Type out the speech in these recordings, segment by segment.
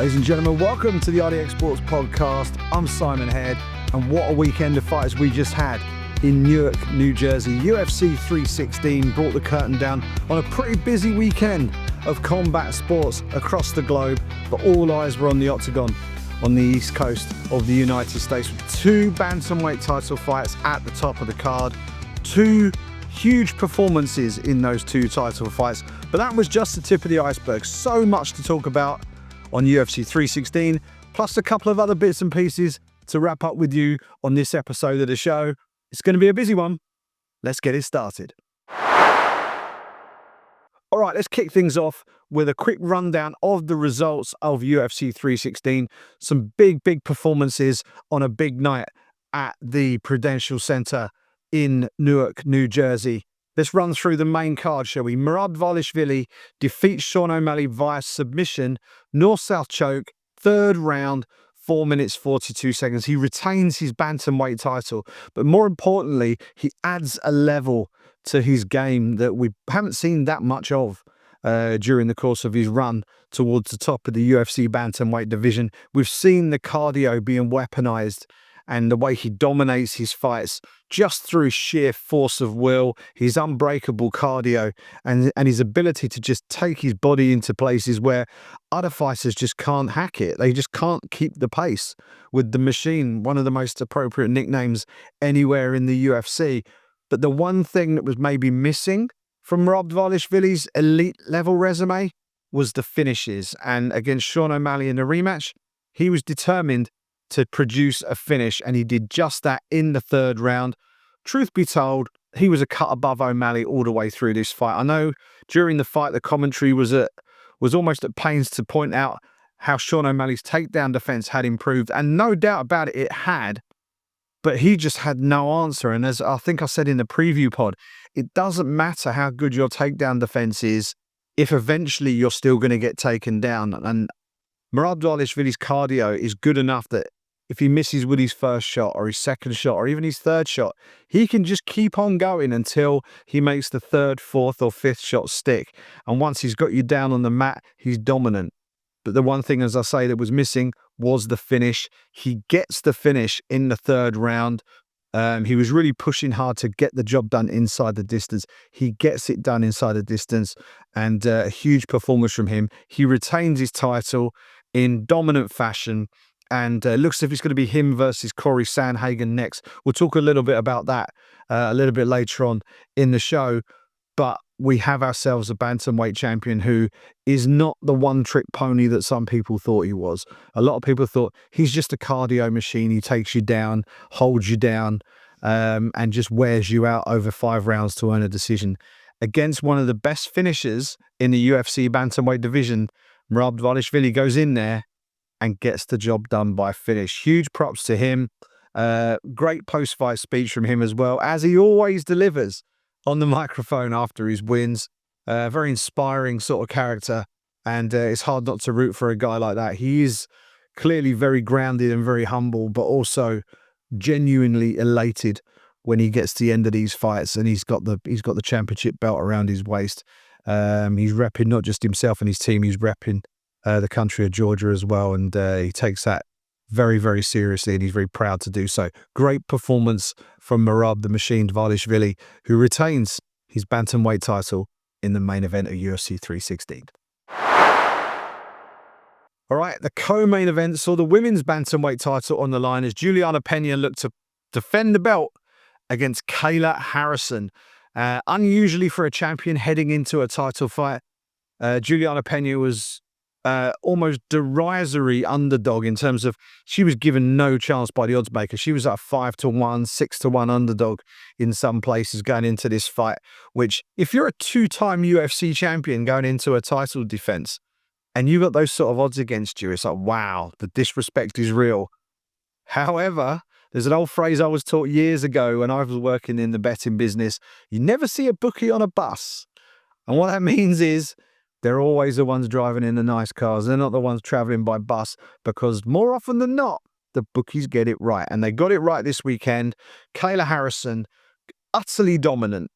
Ladies and gentlemen, welcome to the RDX Sports Podcast. I'm Simon Head, and what a weekend of fights we just had in Newark, New Jersey. UFC 316 brought the curtain down on a pretty busy weekend of combat sports across the globe, but all eyes were on the octagon on the east coast of the United States with two bantamweight title fights at the top of the card. Two huge performances in those two title fights, but that was just the tip of the iceberg. So much to talk about on UFC 316, plus a couple of other bits and pieces to wrap up with you on this episode of the show. It's going to be a busy one. Let's get it started. All right, let's kick things off with a quick rundown of the results of UFC 316. Some big performances on a big night at the Prudential Center in Newark, New Jersey. Let's run through the main card, shall we? Merab Dvalishvili defeats Sean O'Malley via submission, north-south choke, third round, 4 minutes 42 seconds. He retains his bantamweight title, but more importantly, he adds a level to his game that we haven't seen that much of during the course of his run towards the top of the UFC bantamweight division. We've seen the cardio being weaponized and the way he dominates his fights just through sheer force of will, his unbreakable cardio, and his ability to just take his body into places where other fighters just can't hack it. They just can't keep the pace with the machine, one of the most appropriate nicknames anywhere in the UFC. But the one thing that was maybe missing from Merab Dvalishvili's elite level resume was the finishes. And against Sean O'Malley in the rematch, he was determined to produce a finish, and he did just that in the third round. Truth be told, he was a cut above O'Malley all the way through this fight. I know during the fight, the commentary was almost at pains to point out how Sean O'Malley's takedown defense had improved, and no doubt about it, it had, but he just had no answer. And as I think I said in the preview pod, it doesn't matter how good your takedown defense is if eventually you're still going to get taken down. And Merab Dvalishvili's cardio is good enough that if he misses with his first shot or his second shot or even his third shot, he can just keep on going until he makes the third, fourth or fifth shot stick. And once he's got you down on the mat, he's dominant. But the one thing, as I say, that was missing was the finish. He gets the finish in the third round. He was really pushing hard to get the job done inside the distance. He gets it done inside the distance, and a huge performance from him. He retains his title in dominant fashion, and looks as if it's going to be him versus Corey Sandhagen next. We'll talk a little bit about that a little bit later on in the show, but we have ourselves a bantamweight champion who is not the one-trick pony that some people thought he was. A lot of people thought he's just a cardio machine. He takes you down, holds you down, and just wears you out over 5 rounds to earn a decision. Against one of the best finishers in the UFC bantamweight division, Merab Dvalishvili goes in there and gets the job done by finish. Huge props to him. Great post-fight speech from him as well, as he always delivers on the microphone after his wins. Very inspiring sort of character, and it's hard not to root for a guy like that. He is clearly very grounded and very humble, but also genuinely elated when he gets to the end of these fights and he's got the championship belt around his waist. He's repping not just himself and his team, he's repping the country of Georgia as well, and he takes that very seriously, and he's very proud to do so. Great performance from Merab the Machine Dvalishvili, who retains his bantamweight title in the main event of UFC 316. All right, the co-main event saw the women's bantamweight title on the line as Julianna Pena looked to defend the belt against Kayla Harrison. Unusually for a champion heading into a title fight, Julianna Pena was almost derisory underdog in terms of she was given no chance by the oddsmaker. She was at 5-1, 6-1 underdog in some places going into this fight, which if you're a 2-time UFC champion going into a title defense and you've got those sort of odds against you, it's like, wow, the disrespect is real. However, there's an old phrase I was taught years ago when I was working in the betting business: you never see a bookie on a bus. And what that means is they're always the ones driving in the nice cars. They're not the ones traveling by bus, because more often than not, the bookies get it right. And they got it right this weekend. Kayla Harrison, utterly dominant,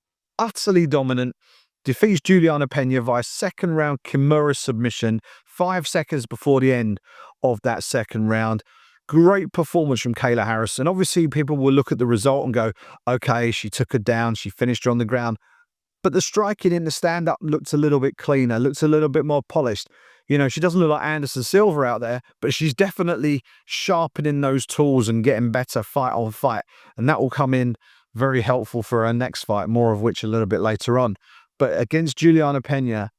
defeats Julianna Pena via second round Kimura submission, 5 seconds before the end of that second round. Great performance from Kayla Harrison. Obviously, people will look at the result and go, okay, she took her down, she finished her on the ground. But the striking in the stand-up looked a little bit cleaner, looks a little bit more polished. You know, she doesn't look like Anderson Silva out there, but she's definitely sharpening those tools and getting better fight on fight. And that will come in very helpful for her next fight, more of which a little bit later on. But against Julianna Pena,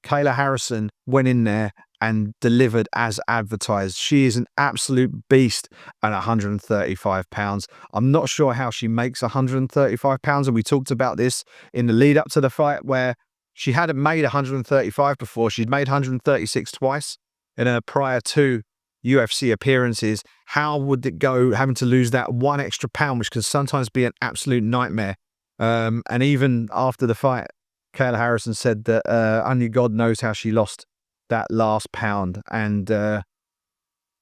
Kayla Harrison went in there and delivered as advertised. She is an absolute beast at 135 pounds. I'm not sure how she makes 135 pounds. And we talked about this in the lead up to the fight, where she hadn't made 135 before. She'd made 136 twice in her prior 2 UFC appearances. How would it go having to lose that 1 extra pound, which can sometimes be an absolute nightmare? And even after the fight, Kayla Harrison said that only God knows how she lost that last pound. And there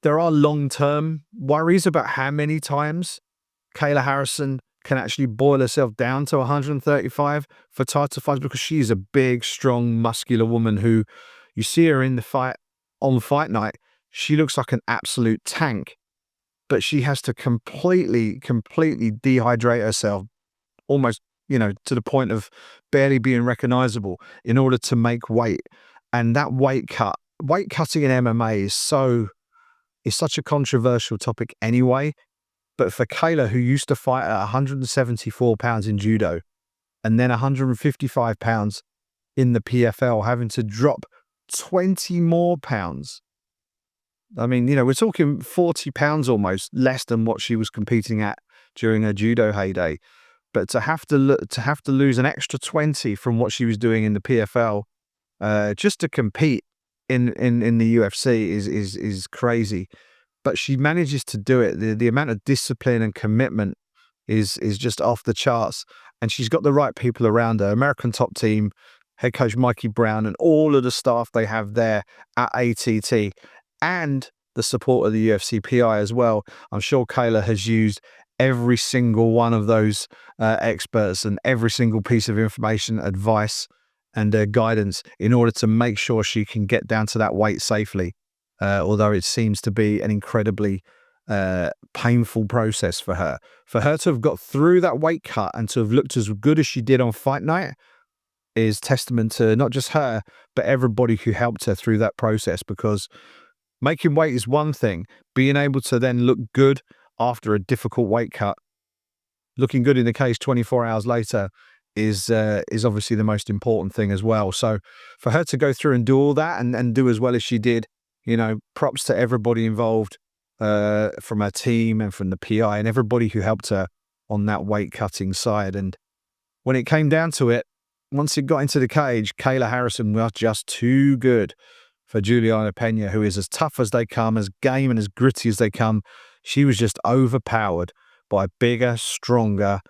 are long-term worries about how many times Kayla Harrison can actually boil herself down to 135 for title fights, because she's a big, strong, muscular woman who, you see her in the fight on fight night, she looks like an absolute tank, but she has to completely dehydrate herself, almost, you know, to the point of barely being recognizable in order to make weight. And that weight cutting in MMA is such a controversial topic anyway. But for Kayla, who used to fight at 174 pounds in judo and then 155 pounds in the PFL, having to drop 20 more pounds. I mean, you know, we're talking 40 pounds almost less than what she was competing at during her judo heyday. But to have to lose an extra 20 from what she was doing in the PFL just to compete in the UFC is crazy. But she manages to do it. The amount of discipline and commitment is just off the charts. And she's got the right people around her. American Top Team, head coach Mikey Brown, and all of the staff they have there at ATT, and the support of the UFC PI as well. I'm sure Kayla has used every single one of those experts and every single piece of information, advice, and guidance in order to make sure she can get down to that weight safely. Although it seems to be an incredibly painful process for her. For her to have got through that weight cut and to have looked as good as she did on fight night is testament to not just her, but everybody who helped her through that process. Because making weight is one thing, being able to then look good after a difficult weight cut, looking good in the cage 24 hours later, is obviously the most important thing as well. So for her to go through and do all that and do as well as she did, you know, props to everybody involved from her team and from the PI and everybody who helped her on that weight cutting side. And when it came down to it, once it got into the cage, Kayla Harrison was just too good for Julianna Pena, who is as tough as they come, as game and as gritty as they come. She was just overpowered by a bigger, stronger,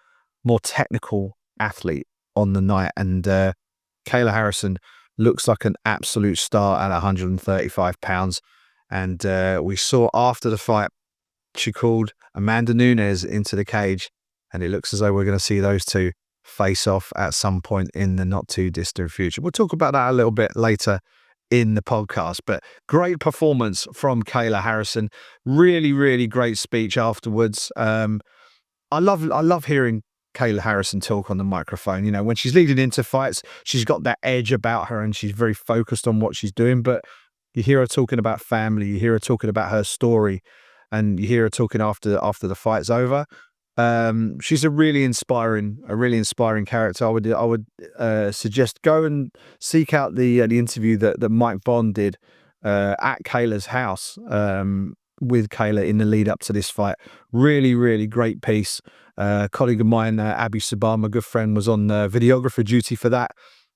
more technical athlete on the night. And Kayla Harrison looks like an absolute star at 135 pounds. And we saw after the fight, she called Amanda Nunes into the cage, and it looks as though we're going to see those two face off at some point in the not too distant future. We'll talk about that a little bit later in the podcast, but great performance from Kayla Harrison. Really, really great speech afterwards. I love hearing Kayla Harrison talk on the microphone. You know, when she's leading into fights, she's got that edge about her and she's very focused on what she's doing. But you hear her talking about family, you hear her talking about her story, and you hear her talking after the fight's over. She's a really inspiring character. I would suggest go and seek out the interview that Mike Bond did at Kayla's house with Kayla in the lead up to this fight. Really, really great piece. A colleague of mine, Abby Sabah, my good friend, was on videographer duty for that.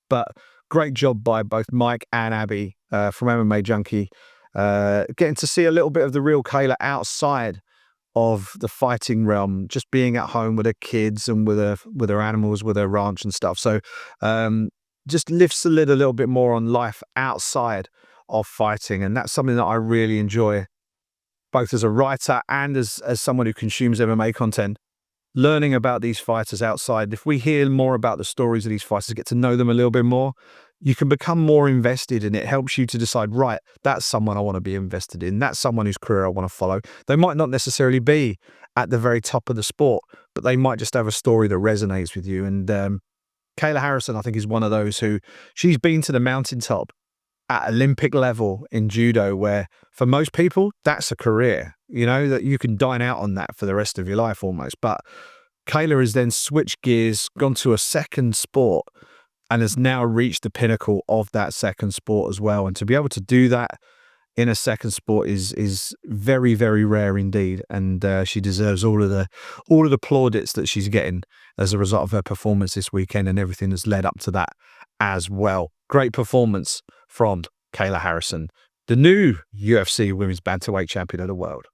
But great job by both Mike and Abby from MMA Junkie, getting to see a little bit of the real Kayla outside of the fighting realm, just being at home with her kids and with her animals, with her ranch and stuff. So just lifts the lid a little bit more on life outside of fighting. And that's something that I really enjoy, both as a writer and as someone who consumes MMA content, learning about these fighters outside. If we hear more about the stories of these fighters, get to know them a little bit more, you can become more invested, and it helps you to decide, right, that's someone I want to be invested in. That's someone whose career I want to follow. They might not necessarily be at the very top of the sport, but they might just have a story that resonates with you. And Kayla Harrison, I think, is one of those who she's been to the mountaintop at Olympic level in judo, where for most people, that's a career, that you can dine out on that for the rest of your life almost. But Kayla has then switched gears, gone to a second sport, and has now reached the pinnacle of that second sport as well. And to be able to do that in a second sport is very, very rare indeed. And she deserves all of the plaudits that she's getting as a result of her performance this weekend and everything that's led up to that as well. Great performance from Kayla Harrison, the new UFC Women's Bantamweight Champion of the world.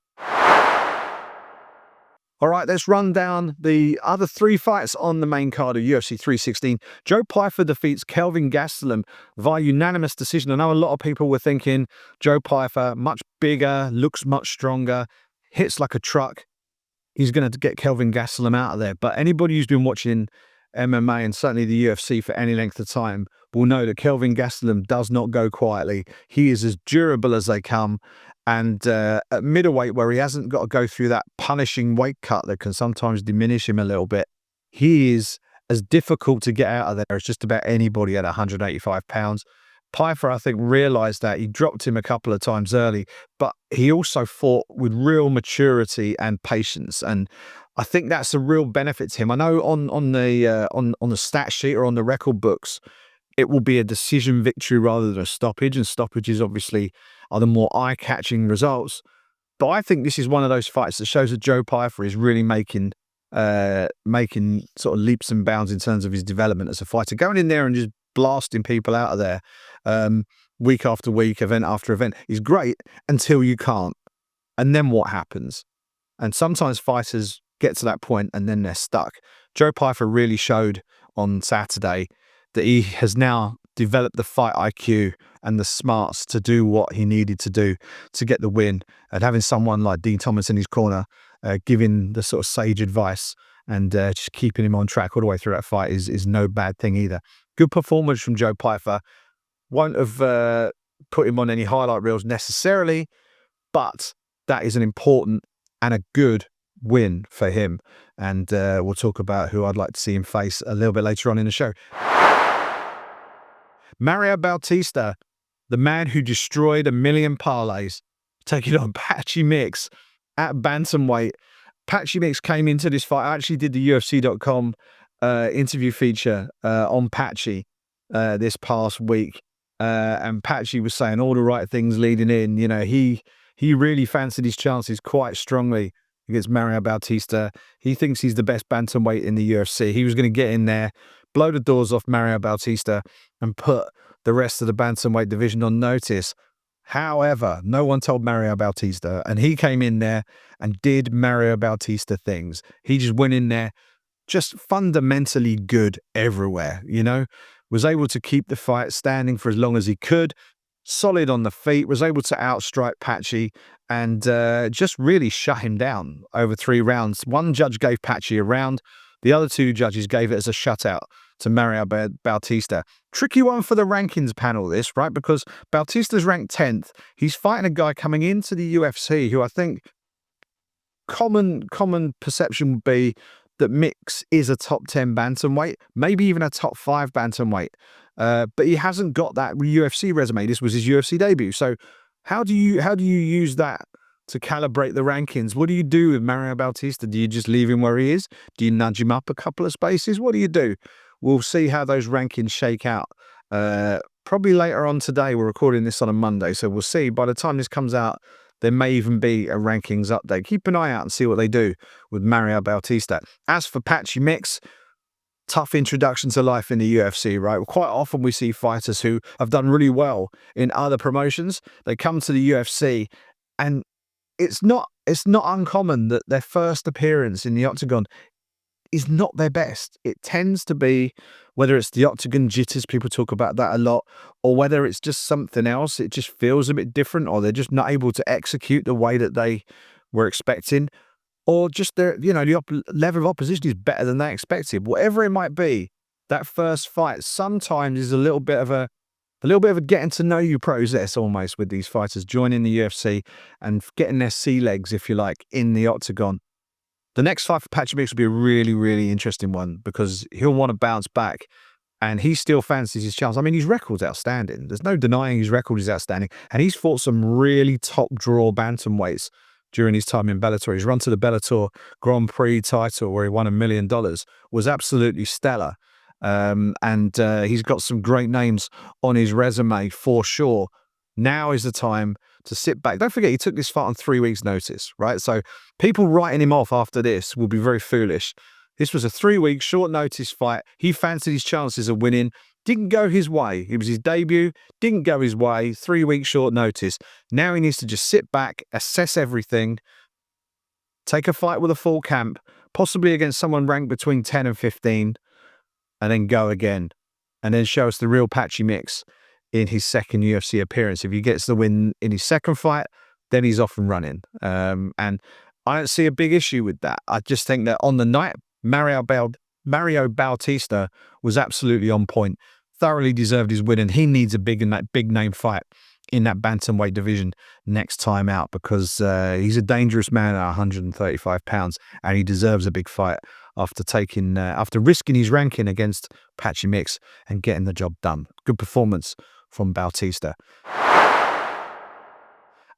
All right, let's run down the other 3 fights on the main card of UFC 316. Joe Pyfer defeats Kelvin Gastelum via unanimous decision. I know a lot of people were thinking Joe Pyfer, much bigger, looks much stronger, hits like a truck. He's going to get Kelvin Gastelum out of there. But anybody who's been watching MMA and certainly the UFC for any length of time will know that Kelvin Gastelum does not go quietly. He is as durable as they come. And at middleweight, where he hasn't got to go through that punishing weight cut that can sometimes diminish him a little bit, he is as difficult to get out of there as just about anybody at 185 pounds. Pyfer, I think, realised that. He dropped him a couple of times early, but he also fought with real maturity and patience. And I think that's a real benefit to him. I know on the stat sheet or on the record books, it will be a decision victory rather than a stoppage, and stoppages obviously are the more eye-catching results. But I think this is one of those fights that shows that Joe Pyfer is really making sort of leaps and bounds in terms of his development as a fighter. Going in there and just blasting people out of there week after week, event after event is great until you can't. And then what happens? And sometimes fighters get to that point and then they're stuck. Joe Pyfer really showed on Saturday that he has now developed the fight IQ and the smarts to do what he needed to do to get the win. And having someone like Dean Thomas in his corner, giving the sort of sage advice and just keeping him on track all the way through that fight is no bad thing either. Good performance from Joe Pyfer. Won't have put him on any highlight reels necessarily, but that is an important and a good win for him. And we'll talk about who I'd like to see him face a little bit later on in the show. Merab Bautista, the man who destroyed 1 million parlays, taking on Patchy Mix at bantamweight. Patchy Mix came into this fight. I actually did the UFC.com interview feature on Patchy this past week. And Patchy was saying all the right things leading in. He really fancied his chances quite strongly against Merab Bautista. He thinks he's the best bantamweight in the UFC. He was going to get in there, blow the doors off Merab Bautista and put the rest of the bantamweight division on notice. However, no one told Merab Bautista, and he came in there and did Merab Bautista things. He just went in there just fundamentally good everywhere, was able to keep the fight standing for as long as he could, solid on the feet, was able to outstrike Patchy and just really shut him down over 3 rounds. One judge gave Patchy a round. The other 2 judges gave it as a shutout to Merab Bautista. Tricky one for the rankings panel, this, right? Because Bautista's ranked 10th. He's fighting a guy coming into the UFC who I think common perception would be that Mix is a top 10 bantamweight, maybe even a top 5 bantamweight. But he hasn't got that UFC resume. This was his UFC debut. So how do you use that to calibrate the rankings? What do you do with Merab Bautista? Do you just leave him where he is? Do you nudge him up a couple of spaces? What do you do? We'll see how those rankings shake out. Probably later on today. We're recording this on a Monday, so we'll see. By the time this comes out, there may even be a rankings update. Keep an eye out and see what they do with Merab Bautista. As for Patchy Mix, tough introduction to life in the UFC, right? Quite often we see fighters who have done really well in other promotions. They come to the UFC and it's not uncommon that their first appearance in the octagon is not their best. It tends to be, whether it's the octagon jitters, people talk about that a lot, or whether it's just something else, it just feels a bit different, or they're just not able to execute the way that they were expecting, or just the level of opposition is better than they expected. Whatever it might be, that first fight sometimes is a little bit of a getting to know you process almost with these fighters joining the UFC and getting their sea legs, if you like, in the octagon. The next fight for Patchy will be a really, really interesting one because he'll want to bounce back and he still fancies his chance. I mean, his record's outstanding. There's no denying his record is outstanding. And he's fought some really top draw bantamweights during his time in Bellator. His run to the Bellator Grand Prix title where he won $1 million was absolutely stellar. He's got some great names on his resume for sure. Now is the time to sit back. Don't forget, he took this fight on 3 weeks' notice, right? So people writing him off after this will be very foolish. This was a 3-week short notice fight. He fancied his chances of winning. Didn't go his way. It was his debut. Didn't go his way. 3 weeks short notice. Now he needs to just sit back, assess everything, take a fight with a full camp, possibly against someone ranked between 10 and 15, and then go again. And then show us the real Patchy Mix in his second UFC appearance. If he gets the win in his second fight, then he's off and running. And I don't see a big issue with that. I just think that on the night, Mario Bautista was absolutely on point, thoroughly deserved his win, and he needs a big name fight in that bantamweight division next time out because he's a dangerous man at 135 pounds, and he deserves a big fight after risking his ranking against Patchy Mix and getting the job done. Good performance from Bautista.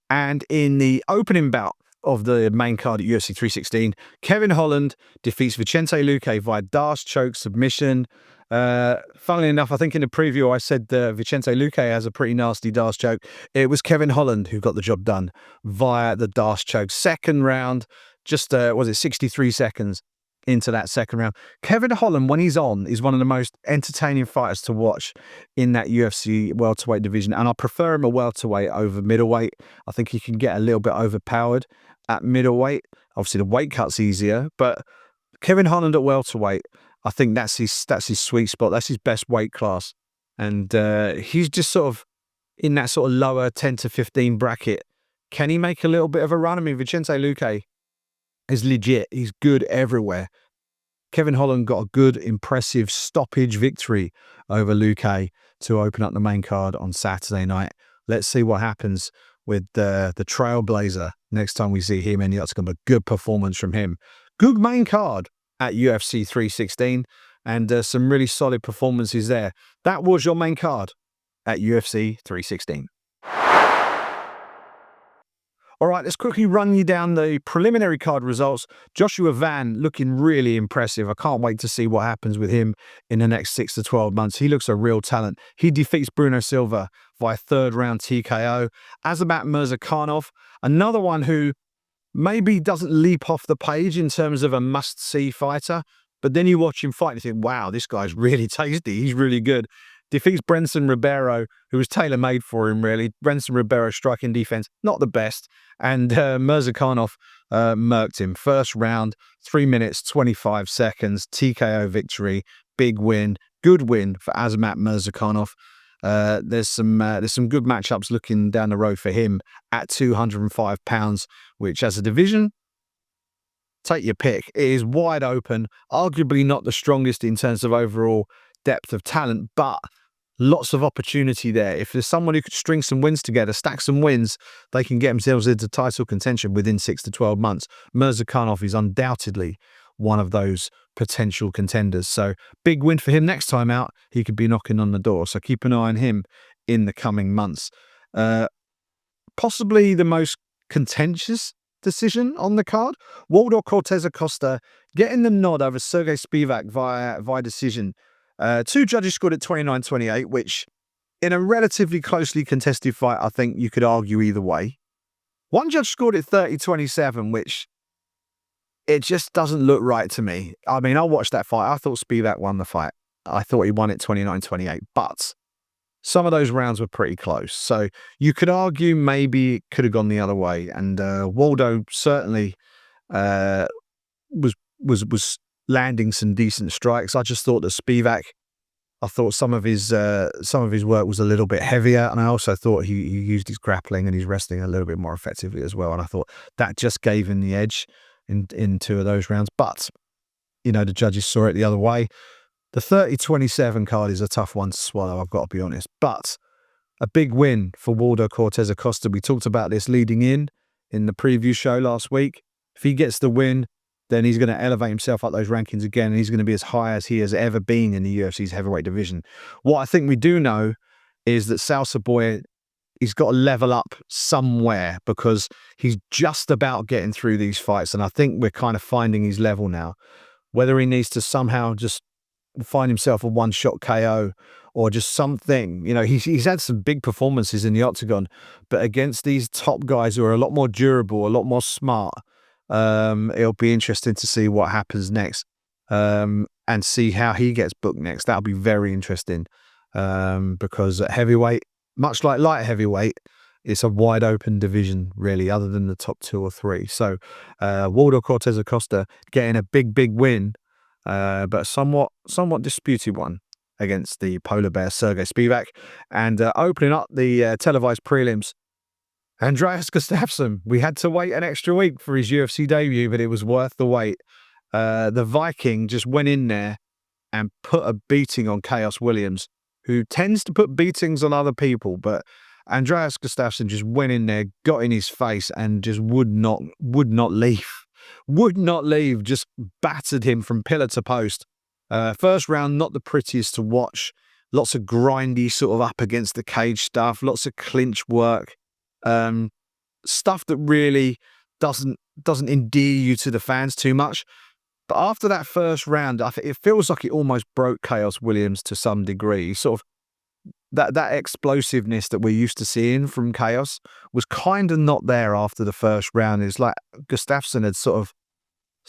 And in the opening bout of the main card at UFC 316, Kevin Holland defeats Vicente Luque via Darce choke submission. Funnily enough, I think in the preview I said Vicente Luque has a pretty nasty Darce choke. It was Kevin Holland who got the job done via the Darce choke. Second round, just 63 seconds into that second round. Kevin Holland, when he's on, is one of the most entertaining fighters to watch in that UFC welterweight division, and I prefer him a welterweight over middleweight. I think he can get a little bit overpowered at middleweight. Obviously, the weight cut's easier, but Kevin Holland at welterweight, I think that's his sweet spot. That's his best weight class, and he's just sort of in that sort of lower 10 to 15 bracket. Can he make a little bit of a run? I mean, Vicente Luque is legit. He's good everywhere. Kevin Holland got a good, impressive stoppage victory over Luque to open up the main card on Saturday night. Let's see what happens with the Trailblazer next time we see him. And that's going to be a good performance from him. Good main card at UFC 316 and some really solid performances there. That was your main card at UFC 316. All right, let's quickly run you down the preliminary card results. Joshua Van looking really impressive. I can't wait to see what happens with him in the next 6 to 12 months. He looks a real talent. He defeats Bruno Silva via third round TKO. Azamat Murzakanov, another one who maybe doesn't leap off the page in terms of a must-see fighter, but then you watch him fight and you think, wow, this guy's really tasty. He's really good. Defeats Brenson Ribeiro, who was tailor-made for him, really. Brenson Ribeiro striking defense, not the best. And Murzakanov murked him. First round, 3 minutes, 25 seconds, TKO victory, big win, good win for Azamat Murzakanov. There's some good matchups looking down the road for him at 205 pounds, which as a division, take your pick. It is wide open, arguably not the strongest in terms of overall depth of talent, but lots of opportunity there. If there's someone who could string some wins together, stack some wins, they can get themselves into title contention within 6 to 12 months. Murzakanov is undoubtedly one of those potential contenders. So big win for him next time out. He could be knocking on the door. So keep an eye on him in the coming months. Possibly the most contentious decision on the card. Waldo Cortez Acosta getting the nod over Sergey Spivak via decision. Two judges scored at 29-28, which in a relatively closely contested fight, I think you could argue either way. One judge scored at 30-27, which it just doesn't look right to me. I mean, I watched that fight. I thought Spivak won the fight. I thought he won it 29-28, but some of those rounds were pretty close. So you could argue maybe it could have gone the other way. And Waldo certainly was landing some decent strikes. I just thought that Spivak, I thought some of his work was a little bit heavier, and I also thought he used his grappling and his wrestling a little bit more effectively as well. And I thought that just gave him the edge in 2 of those rounds. But you know, the judges saw it the other way. The 30-27 card is a tough one to swallow, I've got to be honest. But a big win for Waldo Cortez Acosta. We talked about this leading in the preview show last week. If he gets the win, then he's going to elevate himself up those rankings again, and he's going to be as high as he has ever been in the UFC's heavyweight division. What I think we do know is that Salsa Boy, he's got to level up somewhere, because he's just about getting through these fights, and I think we're kind of finding his level now. Whether he needs to somehow just find himself a one-shot KO or just something, he's had some big performances in the octagon, but against these top guys who are a lot more durable, a lot more smart, it'll be interesting to see what happens next, and see how he gets booked next. That'll be very interesting, because at heavyweight, much like light heavyweight, it's a wide open division, really, other than the top 2 or 3. So Waldo Cortez Acosta getting a big win, but a somewhat disputed one against the polar bear Sergey Spivak. And opening up the televised prelims, Andreas Gustafsson. We had to wait an extra week for his UFC debut, but it was worth the wait. The Viking just went in there and put a beating on Chaos Williams, who tends to put beatings on other people, but Andreas Gustafsson just went in there, got in his face, and just would not leave. Would not leave, just battered him from pillar to post. First round, not the prettiest to watch. Lots of grindy sort of up against the cage stuff, lots of clinch work. Stuff that really doesn't endear you to the fans too much. But after that first round, it feels like it almost broke Chaos Williams to some degree. Sort of that explosiveness that we're used to seeing from Chaos was kind of not there after the first round. It's like Gustafsson had sort of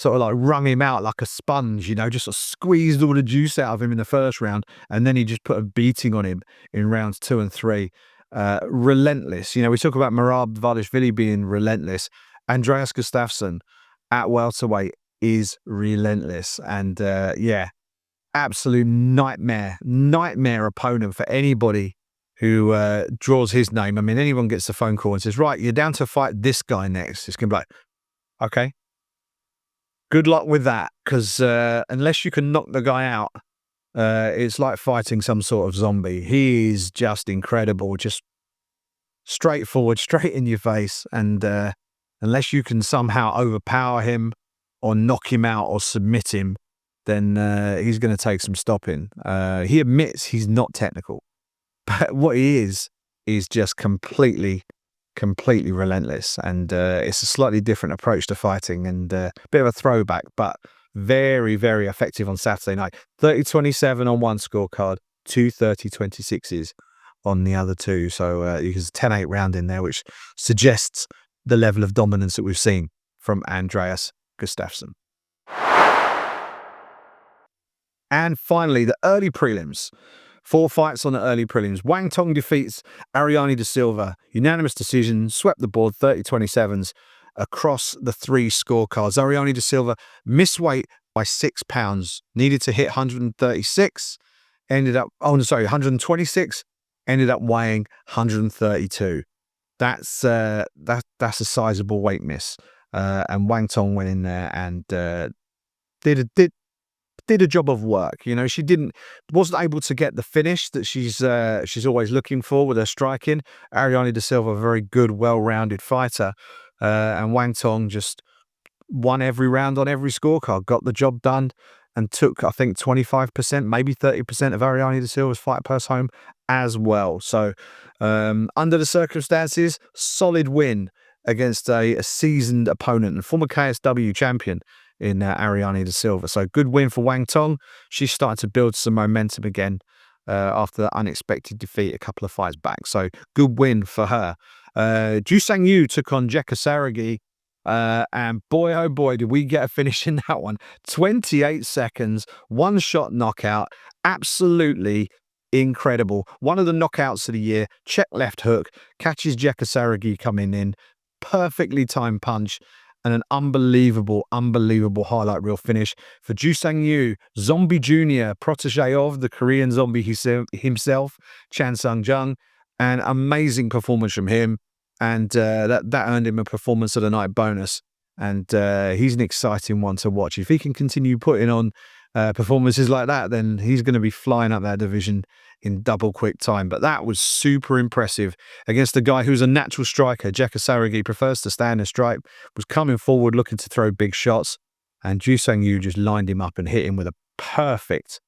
like wrung him out like a sponge, just sort of squeezed all the juice out of him in the first round, and then he just put a beating on him in rounds 2 and 3. Relentless. We talk about Merab Dvalishvili being relentless. Andreas Gustafsson at welterweight is relentless, and absolute nightmare opponent for anybody who draws his name. I mean, anyone gets a phone call and says, right, you're down to fight this guy next, it's gonna be like, okay, good luck with that, because unless you can knock the guy out, it's like fighting some sort of zombie. He is just incredible, just straightforward, straight in your face, and unless you can somehow overpower him or knock him out or submit him, then he's going to take some stopping. He admits he's not technical, but what he is just completely relentless, and it's a slightly different approach to fighting, and a bit of a throwback, but very effective on Saturday night. 30-27 on one scorecard, 2 30-26s on the other two. So there's a 10-8 round in there, which suggests the level of dominance that we've seen from Andreas Gustafsson. And finally, the early prelims. 4 fights on the early prelims. Wang Tong defeats Ariane De Silva. Unanimous decision, swept the board, 30-27s across the 3 scorecards. Ariane De Silva missed weight by 6 pounds. Needed to hit 136. 126. Ended up weighing 132. That's a sizable weight miss. And Wang Tong went in there and did a job of work. She wasn't able to get the finish that she's always looking for with her striking. Ariane De Silva, a very good, well-rounded fighter, and Wang Tong just won every round on every scorecard, got the job done, and took, I think, 25%, maybe 30% of Ariane De Silva's fight purse home as well. So, under the circumstances, solid win against a seasoned opponent and former KSW champion in Ariane De Silva. So good win for Wang Tong. She's starting to build some momentum again after the unexpected defeat a couple of fights back. So good win for her. Ju Sang Yu took on Jekka Saragi, and boy, oh boy, did we get a finish in that one. 28 seconds, one-shot knockout. Absolutely incredible. One of the knockouts of the year. Check left hook, catches Jekka Saragi coming in. Perfectly timed punch. And an unbelievable highlight reel finish for Ju Sang Yu, Zombie Jr., protege of the Korean Zombie himself, Chan Sung Jung. An amazing performance from him, and that earned him a performance of the night bonus And he's an exciting one to watch. If he can continue putting on performances like that, then he's going to be flying up that division in double quick time. But that was super impressive against a guy who's a natural striker. Jeka Saragi prefers to stand and strike, was coming forward looking to throw big shots. And Ju Sang-yu just lined him up and hit him with a perfect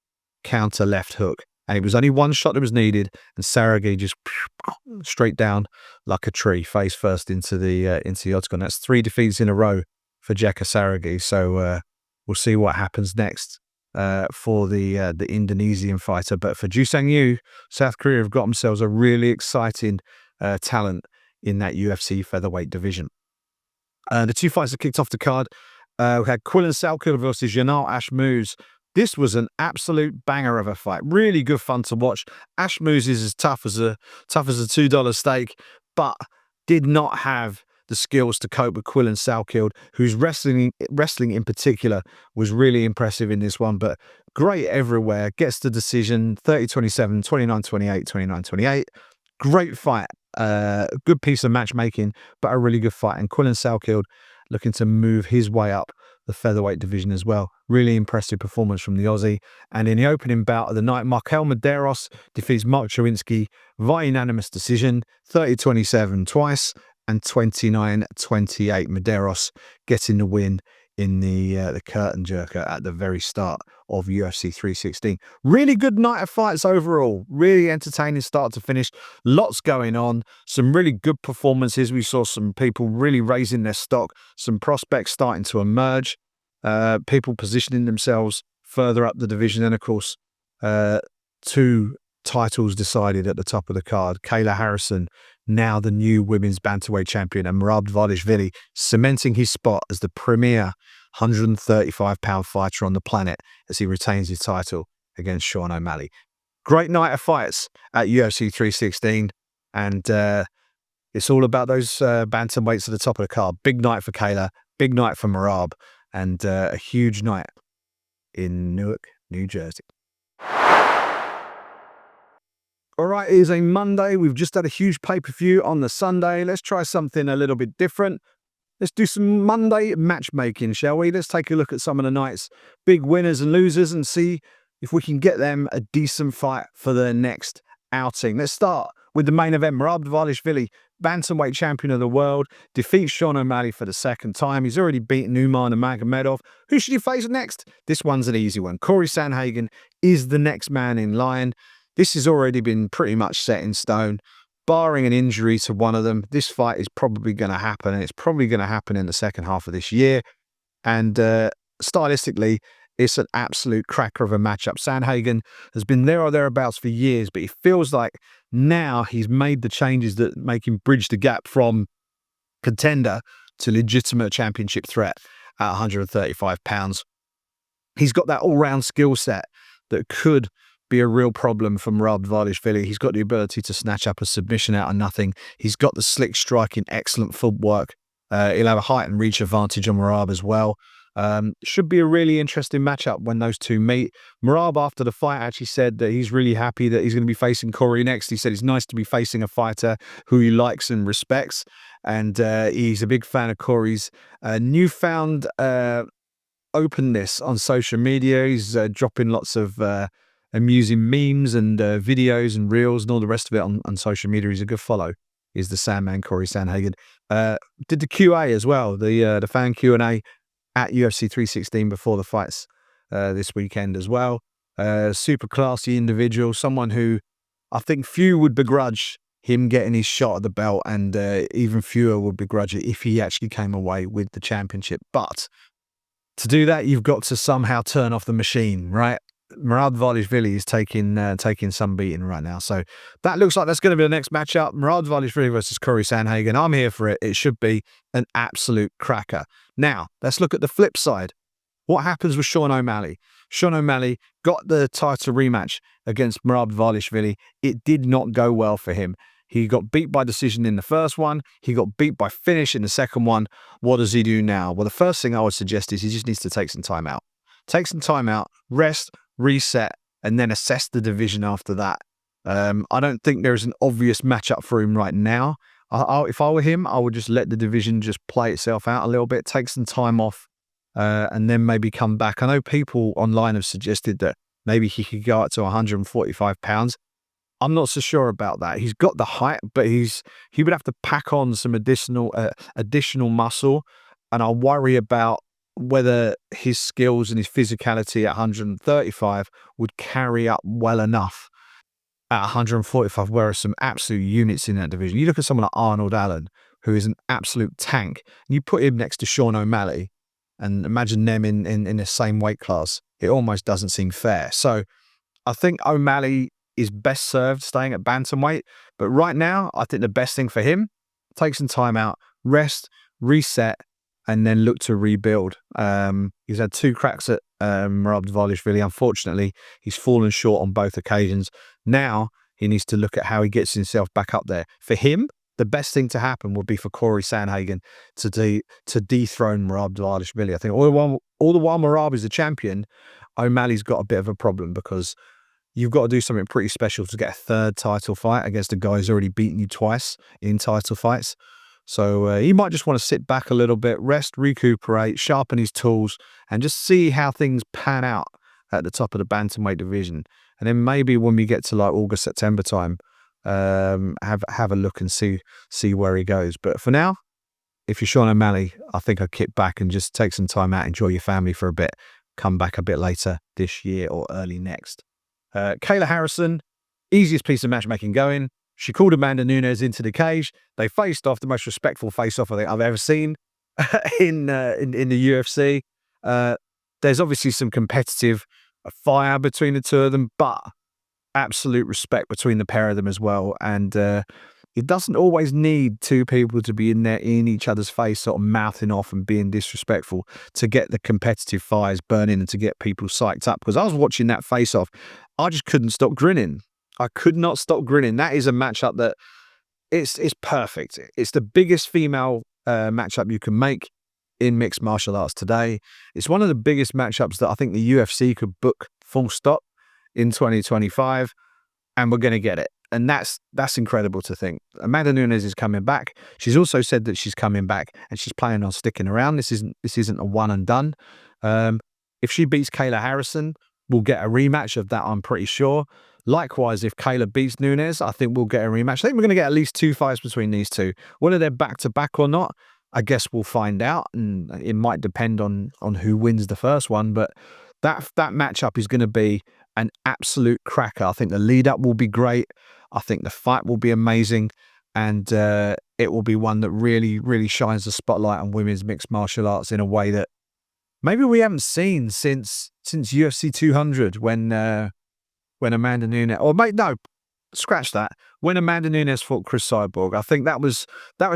counter left hook. And it was only one shot that was needed, and Saragi just straight down like a tree, face first into the octagon. That's 3 defeats in a row for Jeka Saragi. So we'll see what happens next for the Indonesian fighter. But for Ju Sang-yu, South Korea have got themselves a really exciting talent in that UFC featherweight division. The 2 fights that kicked off the card, we had Quillan Salkil versus Yanal Ashmouz. This was an absolute banger of a fight. Really good fun to watch. Ashmouz is as tough as a $2 steak, but did not have the skills to cope with Quillan Salkil, whose wrestling in particular was really impressive in this one, but great everywhere. Gets the decision, 30-27, 29-28, 29-28. Great fight. Good piece of matchmaking, but a really good fight. And Quillan Salkil looking to move his way up the featherweight division as well. Really impressive performance from the Aussie. And in the opening bout of the night, Markel Medeiros defeats Mark Chawinski via unanimous decision, 30-27 twice and 29-28. Medeiros getting the win in the curtain jerker at the very start of UFC 316. Really good night of fights overall. Really entertaining start to finish. Lots going on. Some really good performances. We saw some people really raising their stock. Some prospects starting to emerge. People positioning themselves further up the division. And of course, 2 titles decided at the top of the card. Kayla Harrison, now the new women's bantamweight champion, and Merab Dvalishvili cementing his spot as the premier 135-pound fighter on the planet as he retains his title against Sean O'Malley. Great night of fights at UFC 316, and it's all about those bantamweights at the top of the card. Big night for Kayla, big night for Merab, and a huge night in Newark, New Jersey. All right, it is a Monday. We've just had a huge pay-per-view on the Sunday. Let's try something a little bit different. Let's do some Monday matchmaking, shall we? Let's take a look at some of the night's big winners and losers and see if we can get them a decent fight for their next outing. Let's start with the main event. Merab Dvalishvili, bantamweight champion of the world, defeats Sean O'Malley for the second time. He's already beaten Umar Nurmagomedov. Who should he face next? This one's an easy one. Corey Sandhagen is the next man in line. This has already been pretty much set in stone. Barring an injury to one of them, this fight is probably going to happen, and it's probably going to happen in the second half of this year. And stylistically, it's an absolute cracker of a matchup. Sandhagen has been there or thereabouts for years, but it feels like now he's made the changes that make him bridge the gap from contender to legitimate championship threat at 135 pounds. He's got that all-round skill set that could be a real problem for Merab Dvalishvili. He's got the ability to snatch up a submission out of nothing. He's got the slick striking, excellent footwork. He'll have a height and reach advantage on Merab as well. Should be a really interesting matchup when those two meet. Merab, after the fight, actually said that he's really happy that he's going to be facing Corey next. He said it's nice to be facing a fighter who he likes and respects. And he's a big fan of Corey's newfound openness on social media. He's dropping lots of amusing memes and videos and reels and all the rest of it on social media. He's a good follow. Is the Sandman Corey Sandhagen. Did the QA as well, the fan Q&A at UFC 316 before the fights this weekend as well. Super classy individual, someone who I think few would begrudge him getting his shot at the belt, and even fewer would begrudge it if he actually came away with the championship. But to do that, you've got to somehow turn off the machine, right? Merab Dvalishvili is taking some beating right now. So that looks like that's going to be the next matchup. Merab Dvalishvili versus Corey Sandhagen. I'm here for it. It should be an absolute cracker. Now, let's look at the flip side. What happens with Sean O'Malley? Sean O'Malley got the title rematch against Merab Dvalishvili. It did not go well for him. He got beat by decision in the first one. He got beat by finish in the second one. What does he do now? Well, the first thing I would suggest is he just needs to take some time out. Take some time out, rest, reset, and then assess the division after that. I don't think there's an obvious matchup for him right now. If I were him, I would just let the division just play itself out a little bit, take some time off, and then maybe come back. I know people online have suggested that maybe he could go up to 145 pounds. I'm not so sure about that. He's got the height, but he would have to pack on some additional muscle, and I worry about whether his skills and his physicality at 135 would carry up well enough at 145, whereas some absolute units in that division. You look at someone like Arnold Allen, who is an absolute tank, and you put him next to Sean O'Malley, and imagine them in the same weight class. It almost doesn't seem fair. So I think O'Malley is best served staying at bantamweight. But right now, I think the best thing for him, take some time out, rest, reset, and then look to rebuild. He's had 2 cracks at Merab Dvalishvili. Unfortunately, he's fallen short on both occasions. Now he needs to look at how he gets himself back up there. For him, the best thing to happen would be for Corey Sandhagen to dethrone Merab Dvalishvili. I think all the while Merab is the champion, O'Malley's got a bit of a problem because you've got to do something pretty special to get a 3rd title fight against a guy who's already beaten you twice in title fights. So he might just want to sit back a little bit, rest, recuperate, sharpen his tools, and just see how things pan out at the top of the bantamweight division. And then maybe when we get to like August, September time, have a look and see where he goes. But for now, if you're Sean O'Malley, I think I'd kick back and just take some time out, enjoy your family for a bit, come back a bit later this year or early next. Kayla Harrison, easiest piece of matchmaking going. She called Amanda Nunes into the cage. They faced off, the most respectful face-off I think I've ever seen in the UFC. There's obviously some competitive fire between the two of them, but absolute respect between the pair of them as well. And it doesn't always need 2 people to be in there in each other's face, sort of mouthing off and being disrespectful to get the competitive fires burning and to get people psyched up. Because I was watching that face-off, I just couldn't stop grinning. I could not stop grinning. That is a matchup that it's perfect. It's the biggest female matchup you can make in mixed martial arts today. It's one of the biggest matchups that I think the UFC could book full stop in 2025, and we're going to get it. And that's incredible to think. Amanda Nunes is coming back. She's also said that she's coming back and she's planning on sticking around. This isn't a one and done. If she beats Kayla Harrison, we'll get a rematch of that, I'm pretty sure. Likewise, if Kayla beats Nunes, I think we'll get a rematch. I think we're going to get at least 2 fights between these two. Whether they're back-to-back or not, I guess we'll find out, and it might depend on who wins the first one. But that matchup is going to be an absolute cracker. I think the lead-up will be great. I think the fight will be amazing, and it will be one that really, really shines the spotlight on women's mixed martial arts in a way that maybe we haven't seen since UFC 200 when Amanda Nunes, scratch that. When Amanda Nunes fought Chris Cyborg, I think that was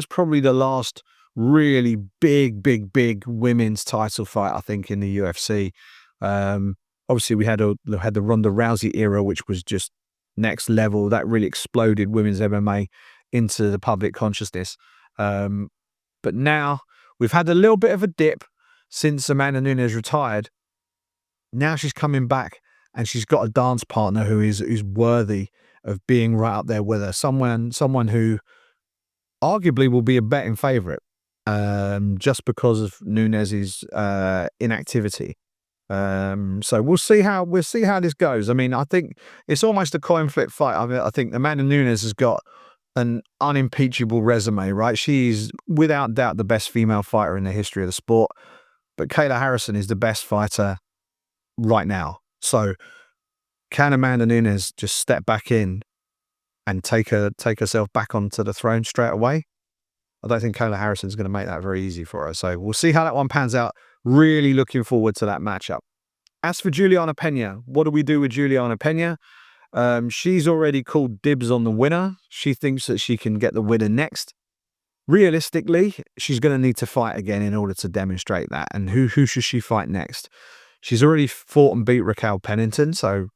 probably the last really big women's title fight, I think, in the UFC. Obviously, we had the Ronda Rousey era, which was just next level. That really exploded women's MMA into the public consciousness. But now we've had a little bit of a dip since Amanda Nunes retired. Now she's coming back, and she's got a dance partner who is worthy of being right up there with her. Someone who arguably will be a betting favourite, just because of Nunes's inactivity. So we'll see how this goes. I mean, I think it's almost a coin flip fight. I think Amanda Nunes has got an unimpeachable resume, right? She's without doubt the best female fighter in the history of the sport. But Kayla Harrison is the best fighter right now. So can Amanda Nunes just step back in and take herself back onto the throne straight away? I don't think Kayla Harrison's going to make that very easy for her. So we'll see how that one pans out. Really looking forward to that matchup. As for Julianna Pena, what do we do with Julianna Pena? She's already called dibs on the winner. She thinks that she can get the winner next. Realistically, she's going to need to fight again in order to demonstrate that. And who should she fight next? She's already fought and beat Raquel Pennington, so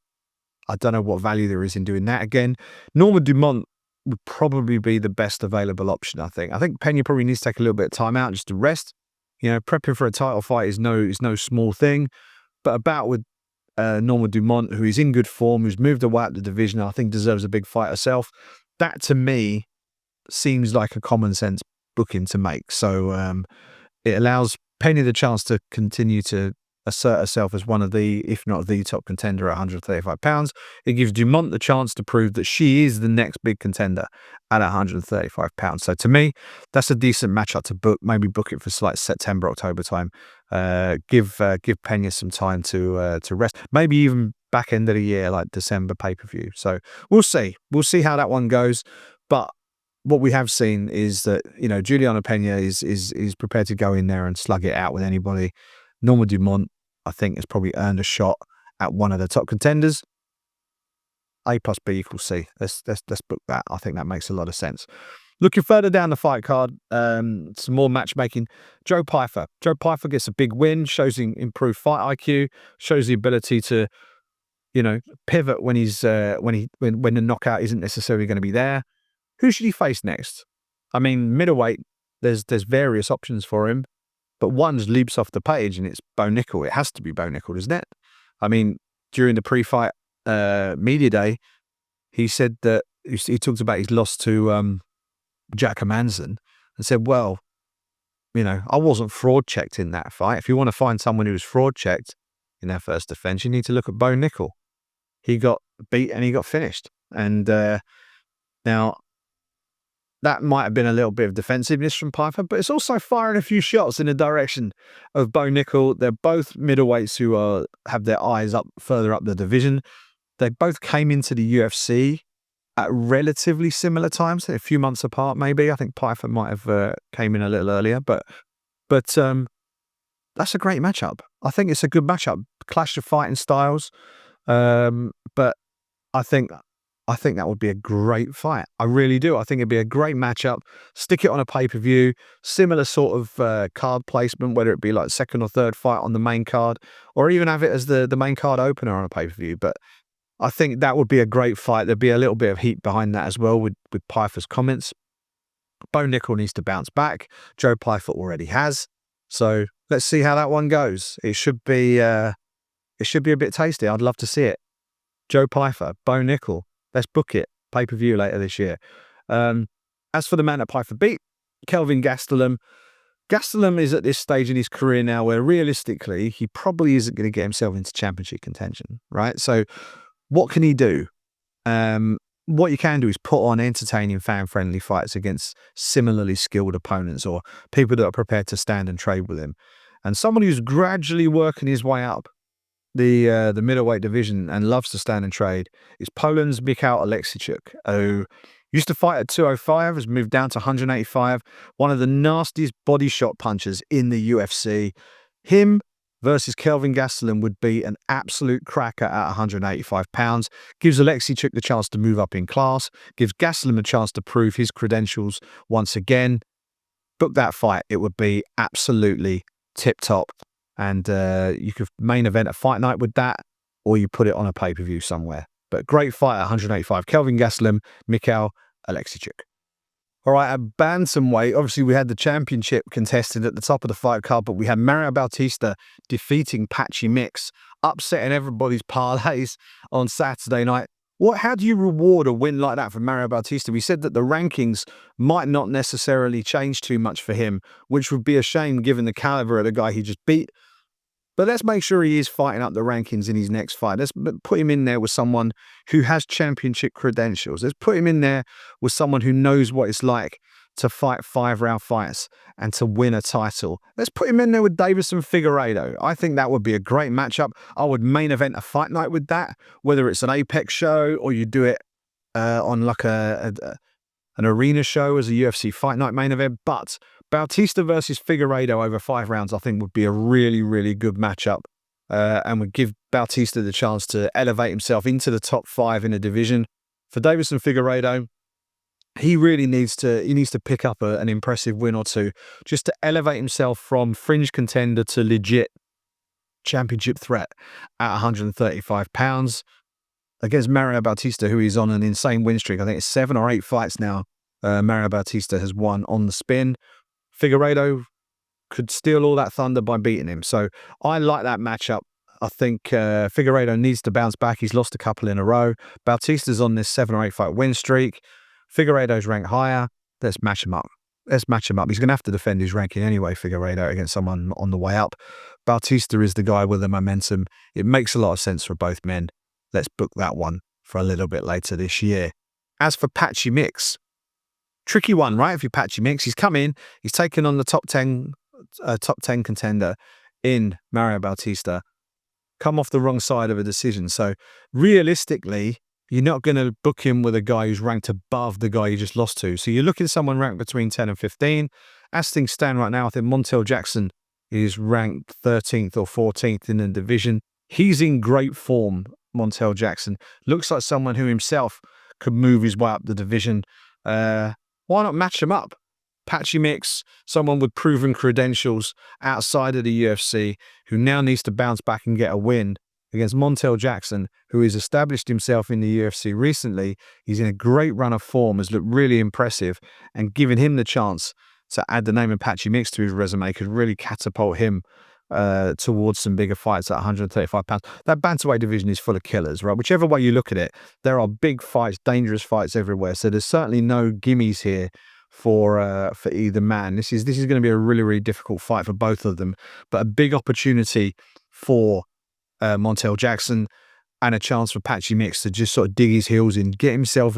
I don't know what value there is in doing that again. Norma Dumont would probably be the best available option, I think. I think Pena probably needs to take a little bit of time out just to rest. You know, prepping for a title fight is no small thing. But a bout with Norma Dumont, who is in good form, who's moved away up the division, I think deserves a big fight herself. That, to me, seems like a common sense booking to make. So it allows Pena the chance to continue to assert herself as one of the, if not the top contender at 135 pounds. It gives Dumont the chance to prove that she is the next big contender at 135 pounds. So to me, that's a decent matchup to book. Maybe book it for like September, October time. Give Pena some time to rest. Maybe even back end of the year, like December pay-per-view. So we'll see. We'll see how that one goes. But what we have seen is that, you know, Julianna Pena is prepared to go in there and slug it out with anybody. Norma Dumont, I think, has probably earned a shot at one of the top contenders. A plus B equals C. Let's book that. I think that makes a lot of sense. Looking further down the fight card, some more matchmaking. Joe Pyfer. Joe Pyfer gets a big win, shows him improved fight IQ, shows the ability to, you know, pivot when he's when the knockout isn't necessarily going to be there. Who should he face next? I mean, middleweight, there's various options for him, but one leaps off the page, and it's Bo Nickel. It has to be Bo Nickel, isn't it? I mean, during the pre-fight media day, he said that he talked about his loss to Jack Hermanson and said, well, you know, I wasn't fraud checked in that fight. If you want to find someone who was fraud checked in their first defense, you need to look at Bo Nickel. He got beat and he got finished. And now, that might have been a little bit of defensiveness from Pyfer, but it's also firing a few shots in the direction of Bo Nickel. They're both middleweights who have their eyes up further up the division. They both came into the UFC at relatively similar times, a few months apart maybe. I think Pyfer might have came in a little earlier, but that's a great matchup. I think it's a good matchup. Clash of fighting styles, but I think that would be a great fight. I really do. I think it'd be a great matchup. Stick it on a pay-per-view, similar sort of card placement, whether it be like second or third fight on the main card, or even have it as the main card opener on a pay-per-view. But I think that would be a great fight. There'd be a little bit of heat behind that as well with Pyfer's comments. Bo Nickel needs to bounce back. Joe Pyfer already has. So let's see how that one goes. It should be a bit tasty. I'd love to see it. Joe Pyfer, Bo Nickel. Let's book it. Pay-per-view later this year. As for the man that Pyfer beat, Kelvin Gastelum. Gastelum is at this stage in his career now where realistically, he probably isn't going to get himself into championship contention, right? So what can he do? What you can do is put on entertaining, fan-friendly fights against similarly skilled opponents or people that are prepared to stand and trade with him. And someone who's gradually working his way up the middleweight division and loves to stand and trade is Poland's Michał Oleksiejczuk, who used to fight at 205, has moved down to 185, one of the nastiest body shot punchers in the UFC. Him versus Kelvin Gastelum would be an absolute cracker at 185 pounds, gives Oleksiejczuk the chance to move up in class, gives Gastelum a chance to prove his credentials once again. Book that fight. It would be absolutely tip-top. And you could main event a fight night with that, or you put it on a pay-per-view somewhere. But great fight at 185. Kelvin Gastelum, Michał Oleksiejczuk. All right, at bantamweight, obviously we had the championship contested at the top of the fight card, but we had Merab Bautista defeating Patchy Mix, upsetting everybody's parlays on Saturday night. How do you reward a win like that for Merab Bautista? We said that the rankings might not necessarily change too much for him, which would be a shame given the caliber of the guy he just beat. But let's make sure he is fighting up the rankings in his next fight. Let's put him in there with someone who has championship credentials. Let's put him in there with someone who knows what it's like to fight 5-round fights and to win a title. Let's put him in there with Deiveson Figueiredo. I think that would be a great matchup. I would main event a fight night with that, whether it's an Apex show or you do it on like an arena show as a UFC fight night main event. But Bautista versus Figueiredo over 5 rounds, I think would be a really, really good matchup and would give Bautista the chance to elevate himself into the top 5 in the division. For Deiveson Figueiredo, he really needs to pick up an impressive win or two just to elevate himself from fringe contender to legit championship threat at 135 pounds against Mario Bautista, who is on an insane win streak. I think it's 7 or 8 fights now. Mario Bautista has won on the spin. Figueiredo could steal all that thunder by beating him. So I like that matchup. I think Figueiredo needs to bounce back. He's lost a couple in a row. Bautista's on this 7 or 8 fight win streak. Figueiredo's ranked higher. let's match him up. Let's match him up. He's going to have to defend his ranking anyway, Figueiredo, against someone on the way up. Bautista is the guy with the momentum. It makes a lot of sense for both men. Let's book that one for a little bit later this year. As for Patchy Mix, tricky one, right? If you're Patchy Mix, he's come in, he's taken on the top 10 contender in Mario Bautista, come off the wrong side of a decision. So realistically, you're not going to book him with a guy who's ranked above the guy you just lost to. So you're looking at someone ranked between 10 and 15. As things stand right now, I think Montel Jackson is ranked 13th or 14th in the division. He's in great form, Montel Jackson. Looks like someone who himself could move his way up the division. Why not match him up? Patchy Mix, someone with proven credentials outside of the UFC, who now needs to bounce back and get a win against Montel Jackson, who has established himself in the UFC recently. He's in a great run of form, has looked really impressive, and giving him the chance to add the name of Patchy Mix to his resume could really catapult him towards some bigger fights at 135 pounds. That bantamweight division is full of killers, right? Whichever way you look at it, there are big fights, dangerous fights everywhere. So there's certainly no gimmies here for either man. This is going to be a really, really difficult fight for both of them, but a big opportunity for Montel Jackson and a chance for Patchy Mix to just sort of dig his heels in, get himself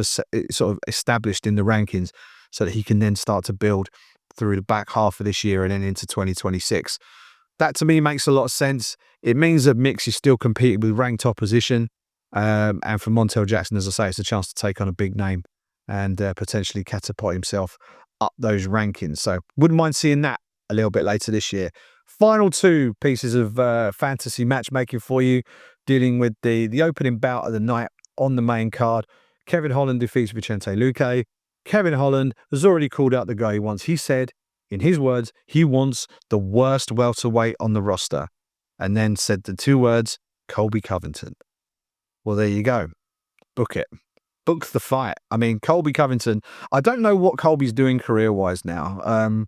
sort of established in the rankings so that he can then start to build through the back half of this year and then into 2026. That to me makes a lot of sense. It means that Mix is still competing with ranked opposition. And for Montel Jackson, as I say, it's a chance to take on a big name and potentially catapult himself up those rankings. So wouldn't mind seeing that a little bit later this year. Final two pieces of fantasy matchmaking for you, dealing with the opening bout of the night on the main card. Kevin Holland defeats Vicente Luque. Kevin Holland has already called out the guy he wants. He said, in his words, he wants the worst welterweight on the roster, and then said the two words, Colby Covington. Well, there you go. Book it. Book the fight. I mean, Colby Covington, I don't know what Colby's doing career-wise now.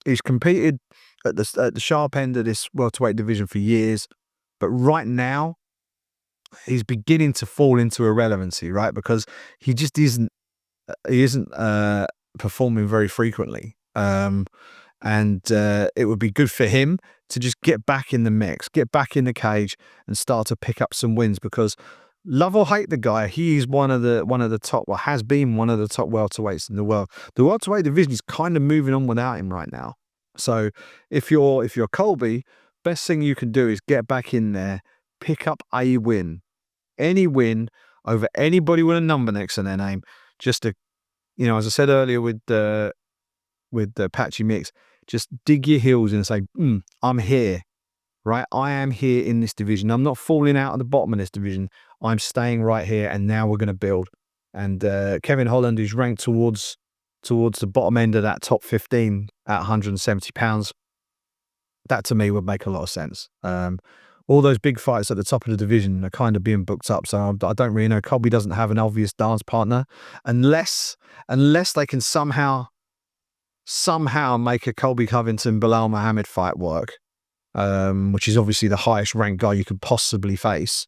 He's competed at the sharp end of this welterweight division for years, but right now, he's beginning to fall into irrelevancy, right? Because he just isn't performing very frequently. And it would be good for him to just get back in the mix, get back in the cage and start to pick up some wins, because love or hate the guy, he is one of the top, or has been one of the top welterweights in the world. The welterweight division is kind of moving on without him right now. So if you're Colby, best thing you can do is get back in there, pick up a win, any win over anybody with a number next to their name, just to, as I said earlier with the Patchy Mix, just dig your heels in and say, I'm here, right? I am here in this division. I'm not falling out at the bottom of this division. I'm staying right here, and now we're going to build. And Kevin Holland, who's ranked towards the bottom end of that top 15 at 170 pounds, that to me would make a lot of sense. All those big fights at the top of the division are kind of being booked up, so I don't really know. Colby doesn't have an obvious dance partner, unless they can somehow make a Colby Covington Bilal Muhammad fight work, which is obviously the highest ranked guy you could possibly face,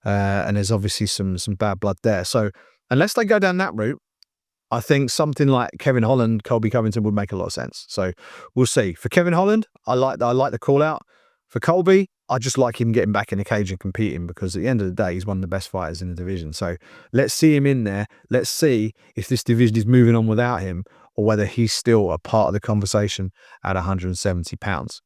and there's obviously some bad blood there. So unless they go down that route, I think something like Kevin Holland, Colby Covington would make a lot of sense. So we'll see. For Kevin Holland, I like the call out. For Colby, I just like him getting back in the cage and competing, because at the end of the day, he's one of the best fighters in the division. So let's see him in there. Let's see if this division is moving on without him, or whether he's still a part of the conversation at 170 pounds,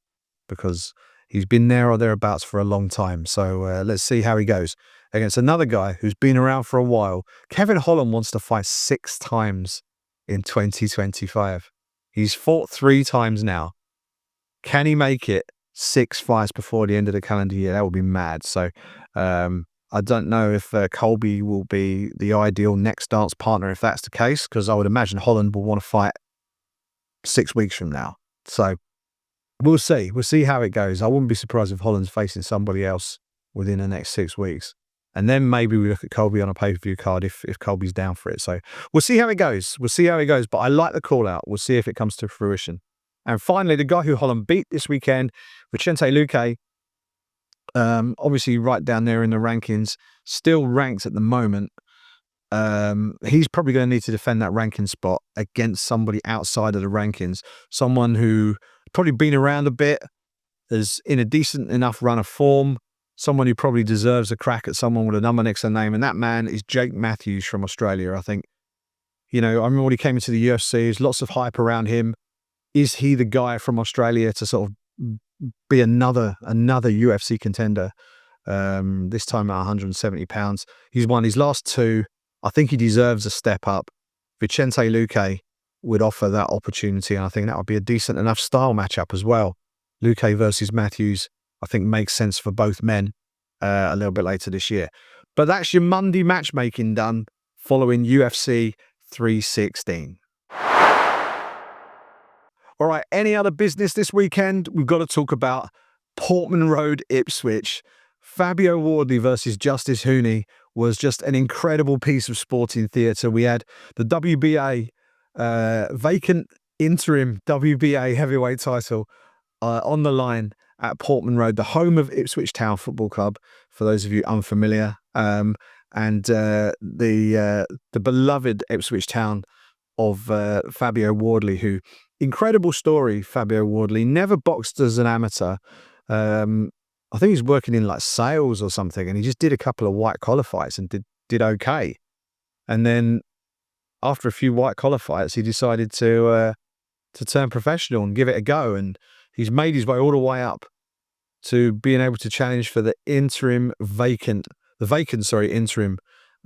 because he's been there or thereabouts for a long time. So let's see how he goes against another guy who's been around for a while. Kevin Holland wants to fight 6 times in 2025. He's fought 3 times now. Can he make it 6 fights before the end of the calendar year? That would be mad. So I don't know if Colby will be the ideal next dance partner if that's the case, because I would imagine Holland will want to fight 6 weeks from now. So we'll see. We'll see how it goes. I wouldn't be surprised if Holland's facing somebody else within the next 6 weeks. And then maybe we look at Colby on a pay-per-view card if Colby's down for it. So we'll see how it goes. But I like the call out. We'll see if it comes to fruition. And finally, the guy who Holland beat this weekend, Vicente Luque, obviously right down there in the rankings, still ranked at the moment He's probably going to need to defend that ranking spot against somebody outside of the rankings, someone who probably been around a bit, is in a decent enough run of form, someone who probably deserves a crack at someone with a number next to their name, and that man is Jake Matthews from Australia. I think, I remember when he came into the UFC, there's lots of hype around him. Is he the guy from Australia to sort of be another UFC contender? This time at 170 pounds. He's won his last two. I think he deserves a step up. Vicente Luque would offer that opportunity, and I think that would be a decent enough style matchup as well. Luque versus Matthews, I think, makes sense for both men a little bit later this year. But that's your Monday matchmaking done following UFC 316. All right, any other business this weekend? We've got to talk about Portman Road, Ipswich. Fabio Wardley versus Justis Huni was just an incredible piece of sporting theatre. We had the WBA vacant interim WBA heavyweight title on the line at Portman Road, the home of Ipswich Town Football Club, for those of you unfamiliar, and the beloved Ipswich Town of Fabio Wardley, who, incredible story, Fabio Wardley, never boxed as an amateur. I think he's working in like sales or something, and he just did a couple of white collar fights and did okay. And then after a few white collar fights, he decided to turn professional and give it a go. And he's made his way all the way up to being able to challenge for the interim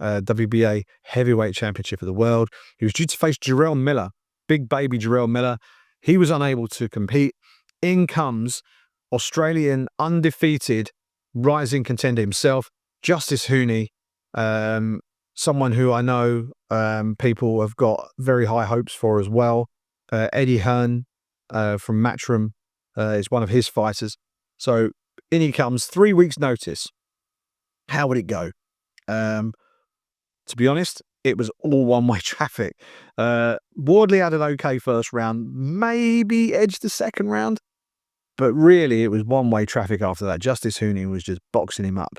WBA heavyweight championship of the world. He was due to face Jarrell Miller, big baby Jarrell Miller. He was unable to compete. In comes Australian undefeated rising contender himself, Justis Huni, someone who I know people have got very high hopes for as well. Eddie Hearn from Matchroom is one of his fighters. So in he comes, 3 weeks notice. How would it go? To be honest, it was all one-way traffic. Wardley had an okay first round, maybe edged the second round, but really it was one-way traffic after that. Justis Huni was just boxing him up.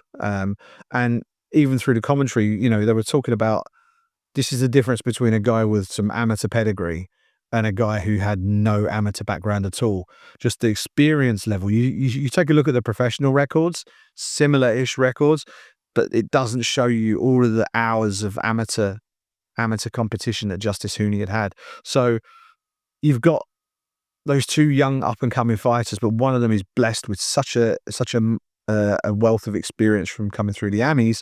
And even through the commentary, they were talking about this is the difference between a guy with some amateur pedigree and a guy who had no amateur background at all. Just the experience level. You take a look at the professional records, similar-ish records, but it doesn't show you all of the hours of amateur competition that Justis Huni had. So you've got those two young up-and-coming fighters, but one of them is blessed with such a wealth of experience from coming through the Amis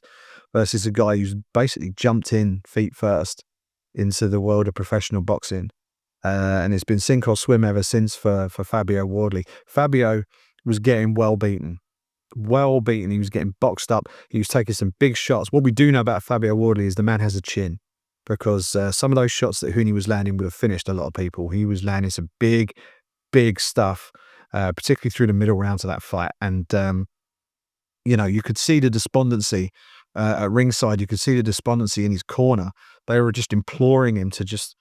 versus a guy who's basically jumped in feet first into the world of professional boxing. And it's been sink or swim ever since for Fabio Wardley. Fabio was getting well beaten. He was getting boxed up. He was taking some big shots. What we do know about Fabio Wardley is the man has a chin, because some of those shots that Huni was landing would have finished a lot of people. He was landing some big stuff, particularly through the middle rounds of that fight. And, you could see the despondency at ringside. You could see the despondency in his corner. They were just imploring him to just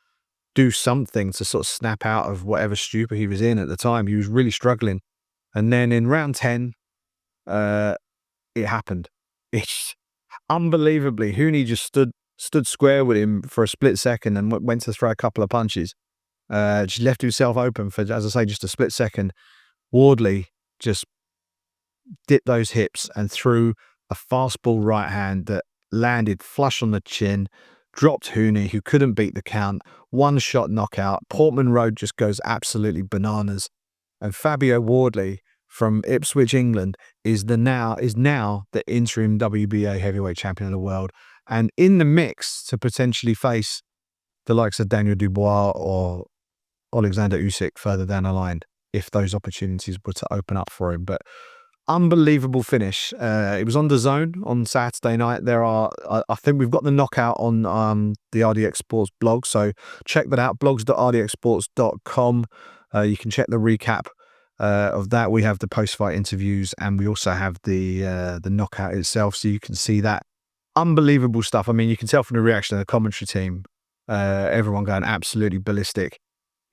do something to sort of snap out of whatever stupor he was in at the time. He was really struggling. And then in round 10, it happened. It's unbelievably, Huni just stood square with him for a split second and went to throw a couple of punches. Just left himself open for, as I say, just a split second. Wardley just dipped those hips and threw a fastball right hand that landed flush on the chin, dropped Huni, who couldn't beat the count. One shot knockout. Portman Road just goes absolutely bananas. And Fabio Wardley from Ipswich, England, is now the interim WBA heavyweight champion of the world, and in the mix to potentially face the likes of Daniel Dubois or Alexander Usyk further down the line, if those opportunities were to open up for him. But unbelievable finish. It was on DAZN on Saturday night. I think we've got the knockout on the RDX Sports blog, so check that out, blogs.rdxsports.com. You can check the recap of that. We have the post-fight interviews, and we also have the knockout itself, so you can see that. Unbelievable stuff. I mean, you can tell from the reaction of the commentary team, everyone going absolutely ballistic.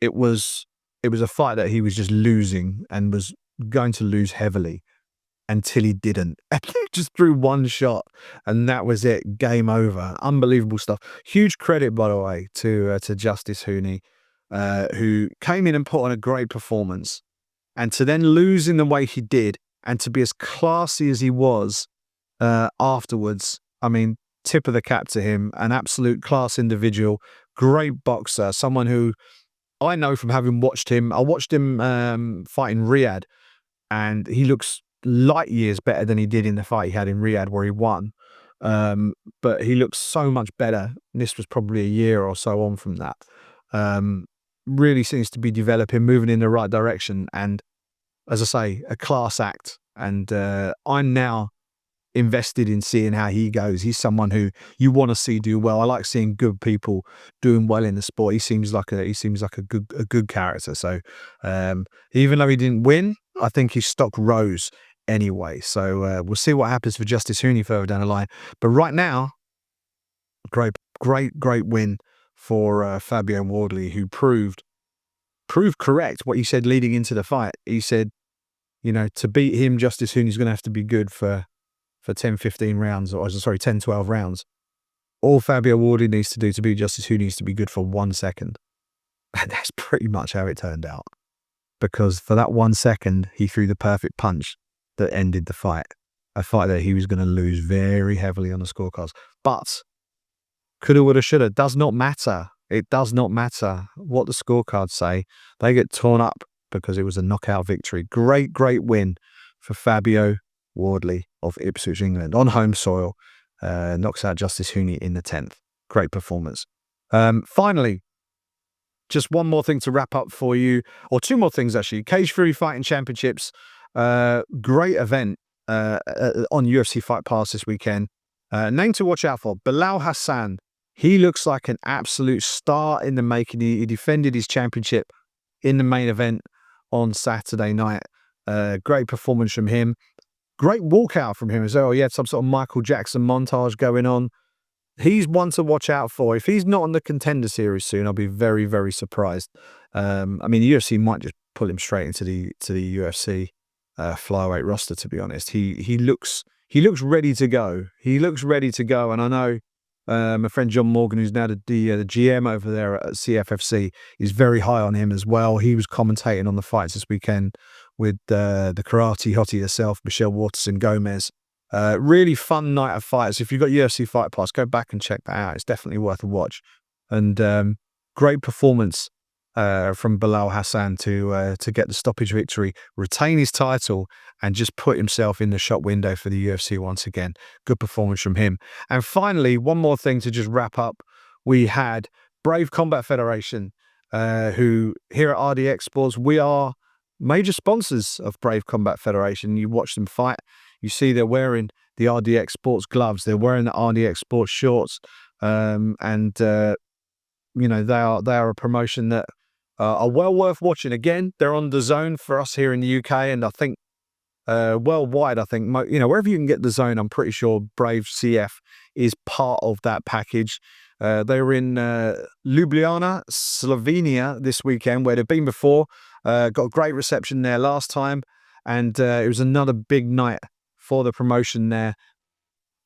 It was a fight that he was just losing and was going to lose heavily. until he didn't. And he just threw one shot, and that was it. Game over. Unbelievable stuff. Huge credit, by the way, to Justis Huni, who came in and put on a great performance, and to then lose in the way he did, and to be as classy as he was afterwards. I mean, tip of the cap to him. An absolute class individual, great boxer, someone who I know from having watched him. I watched him fight in Riyadh, and he looks light years better than he did in the fight he had in Riyadh where he won. But he looks so much better. This was probably a year or so on from that. Really seems to be developing, moving in the right direction. And as I say, a class act. And I'm now invested in seeing how he goes. He's someone who you want to see do well. I like seeing good people doing well in the sport. He seems like a good character. So even though he didn't win, I think his stock rose anyway. So we'll see what happens for Justis Huni further down the line. But right now, great win for Fabio Wardley, who proved correct what he said leading into the fight. He said, to beat him, Justis Huni is going to have to be good for 10, 15 rounds, or sorry, 10, 12 rounds. All Fabio Wardley needs to do to beat Justis Huni needs to be good for 1 second. And that's pretty much how it turned out. Because for that 1 second, he threw the perfect punch that ended the fight. A fight that he was going to lose very heavily on the scorecards. But coulda, woulda, shoulda, does not matter. It does not matter what the scorecards say. They get torn up because it was a knockout victory. Great win for Fabio Wardley of Ipswich, England, on home soil. Knocks out Justis Huni in the 10th. Great performance. Finally, just one more thing to wrap up for you, or two more things actually. Cage Fury Fighting Championships, great event on UFC Fight Pass this weekend. Name to watch out for: Belal Hassan. He looks like an absolute star in the making. He defended his championship in the main event on Saturday night. Great performance from him. Great walkout from him as well. He had some sort of Michael Jackson montage going on. He's one to watch out for. If he's not on the Contender Series soon, I'll be very, very surprised. I mean, the UFC might just pull him straight into the UFC flyweight roster. To be honest, he looks ready to go. He looks ready to go, and I know my friend John Morgan, who's now the GM over there at CFFC, is very high on him as well. He was commentating on the fights this weekend with the karate hottie herself, Michelle Waterson-Gomez. Really fun night of fights. If you've got UFC Fight Pass, go back and check that out. It's definitely worth a watch. And great performance from Belal Hassan to get the stoppage victory, retain his title, and just put himself in the shop window for the UFC once again. Good performance from him. And finally, one more thing to just wrap up. We had Brave Combat Federation, who here at RDX Sports, we are major sponsors of Brave Combat Federation. You watch them fight. You see they're wearing the RDX Sports gloves. They're wearing the RDX Sports shorts. They are a promotion that are well worth watching. Again, they're on the Zone for us here in the UK, and I think worldwide, I think, wherever you can get the Zone, I'm pretty sure Brave CF is part of that package. They were in Ljubljana, Slovenia this weekend, where they've been before. Got a great reception there last time, and it was another big night for the promotion there.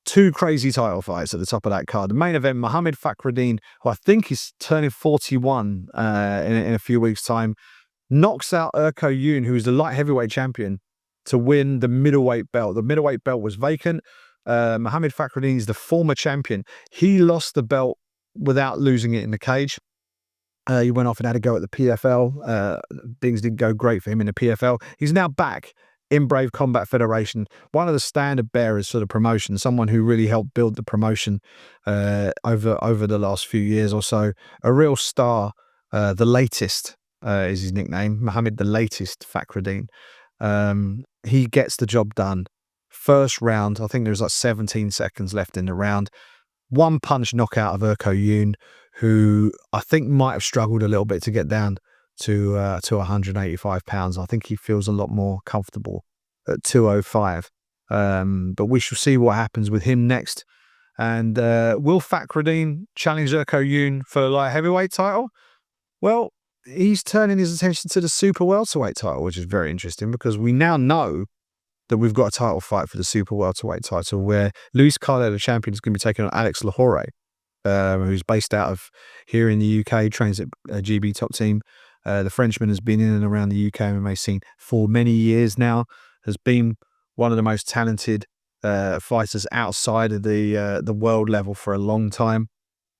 Two crazy title fights at the top of that card. The main event, Mohamed Fakhreddin, who I think is turning 41 in a few weeks' time, knocks out Urko Yoon, who is the light heavyweight champion, to win the middleweight belt. The middleweight belt was vacant. Mohamed Fakhreddin is the former champion. He lost the belt without losing it in the cage. He went off and had a go at the PFL. Things didn't go great for him in the PFL. He's now back in Brave Combat Federation, one of the standard bearers for the promotion, someone who really helped build the promotion over the last few years or so. A real star. The Latest is his nickname, Mohamed the Latest Fakhreddin. He gets the job done. First round, I think there was like 17 seconds left in the round. One punch knockout of Urko Yoon, who I think might have struggled a little bit to get down to 185 pounds. I think he feels a lot more comfortable at 205. But we shall see what happens with him next. And will Fakhreddin challenge Urko Yoon for the light heavyweight title? Well, he's turning his attention to the super welterweight title, which is very interesting because we now know that we've got a title fight for the super welterweight title where Luis Carlo, the champion, is going to be taking on Alex Lahore, who's based out of here in the UK, trains at GB Top Team. The Frenchman has been in and around the UK MMA scene for many years now, has been one of the most talented fighters outside of the world level for a long time.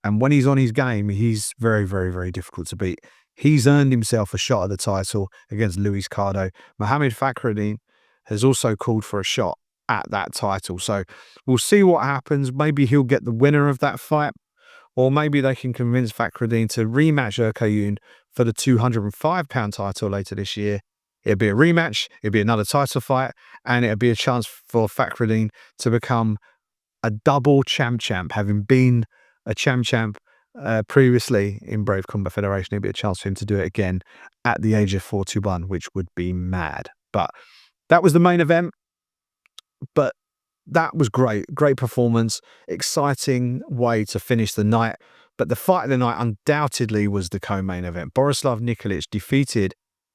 And when he's on his game, he's very, very, very difficult to beat. He's earned himself a shot at the title against Luis Cardo. Mohamed Fakhreddin has also called for a shot at that title. So we'll see what happens. Maybe he'll get the winner of that fight, or maybe they can convince Fakhreddin to rematch Urkayun for the 205-pound title later this year. It'll be a rematch, it'll be another title fight, and it'll be a chance for Fakhreddin to become a double champ, having been a champ previously in Brave Combat Federation. It'd be a chance for him to do it again at the age of 41, which would be mad. But that was the main event. But that was great performance, exciting way to finish the night. But the fight of the night undoubtedly was the co-main event. Borislav Nikolic defeated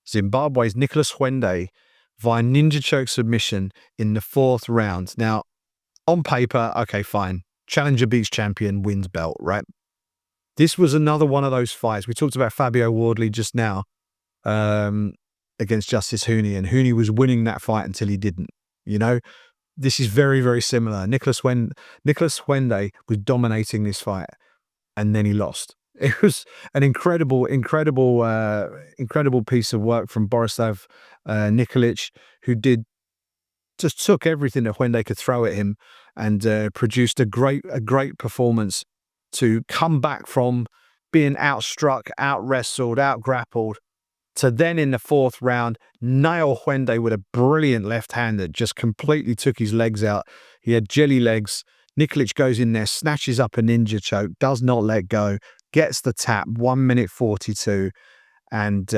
Zimbabwe's Nicholas Huende via ninja choke submission in the 4th round. Now, on paper, okay, fine. Challenger beats champion, wins belt, right? This was another one of those fights. We talked about Fabio Wardley just now against Justis Huni, and Huni was winning that fight until he didn't. You know, this is very, very similar. Nicholas Huende was dominating this fight, and then he lost. It was an incredible piece of work from Borislav Nikolic, who just took everything that Huende could throw at him and produced a great performance to come back from being outstruck, out-wrestled, out-grappled, to then in the 4th round, nail Huende with a brilliant left hand that just completely took his legs out. He had jelly legs. Nikolic goes in there, snatches up a ninja choke, does not let go, gets the tap, 1 minute 42, and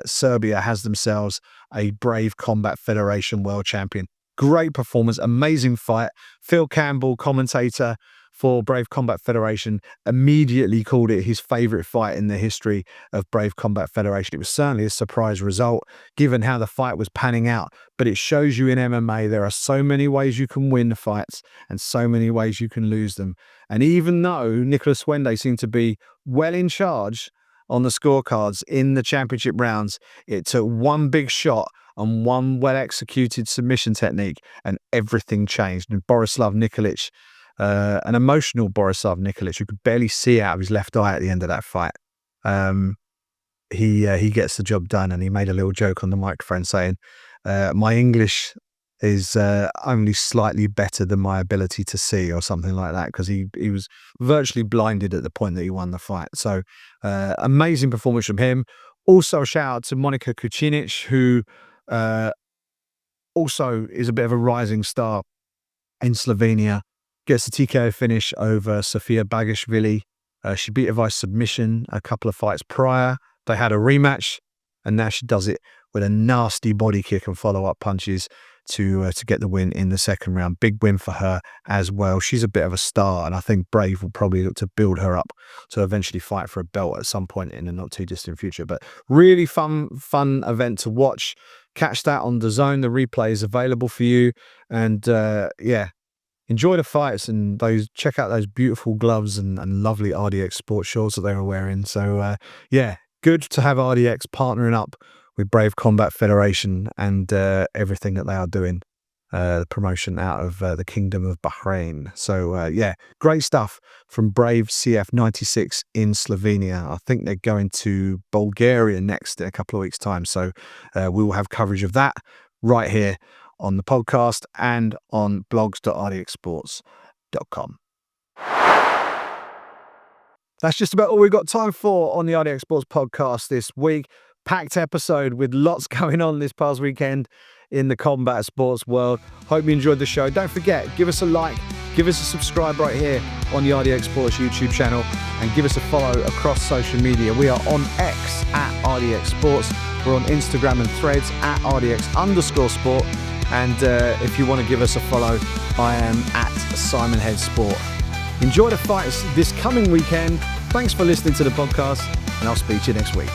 Serbia has themselves a Brave Combat Federation world champion. Great performance, amazing fight. Phil Campbell, commentator for Brave Combat Federation, immediately called it his favourite fight in the history of Brave Combat Federation. It was certainly a surprise result, given how the fight was panning out. But it shows you in MMA there are so many ways you can win the fights and so many ways you can lose them. And even though Nicholas Huende seemed to be well in charge on the scorecards in the championship rounds, it took one big shot and one well-executed submission technique, and everything changed. And Borislav Nikolic, an emotional Borislav Nikolic, who could barely see out of his left eye at the end of that fight, he gets the job done. And he made a little joke on the microphone saying, my English is only slightly better than my ability to see, or something like that, because he was virtually blinded at the point that he won the fight. So amazing performance from him. Also a shout out to Monika Kucinic, who also is a bit of a rising star in Slovenia. Gets the TKO finish over Sofia Bagashvili. She beat her by submission a couple of fights prior. They had a rematch, and now she does it with a nasty body kick and follow-up punches to get the win in the 2nd round. Big win for her as well. She's a bit of a star, and I think Brave will probably look to build her up to eventually fight for a belt at some point in the not too distant future. But really fun event to watch. Catch that on DAZN. The replay is available for you, and enjoy the fights, and check out those beautiful gloves and lovely RDX Sports shorts that they were wearing. So good to have RDX partnering up with Brave Combat Federation and everything that they are doing, the promotion out of the Kingdom of Bahrain. So great stuff from Brave CF96 in Slovenia. I think they're going to Bulgaria next in a couple of weeks' time. So we will have coverage of that right here on the podcast and on blogs.rdxsports.com. That's just about all we've got time for on the RDX Sports Podcast this week. Packed episode with lots going on this past weekend in the combat sports world. Hope you enjoyed the show. Don't forget, give us a like, give us a subscribe right here on the RDX Sports YouTube channel, and give us a follow across social media. We are on X at RDX Sports. We're on Instagram and Threads at RDX_sport. And if you want to give us a follow, I am at Simon Head Sport. Enjoy the fights this coming weekend. Thanks for listening to the podcast, and I'll speak to you next week.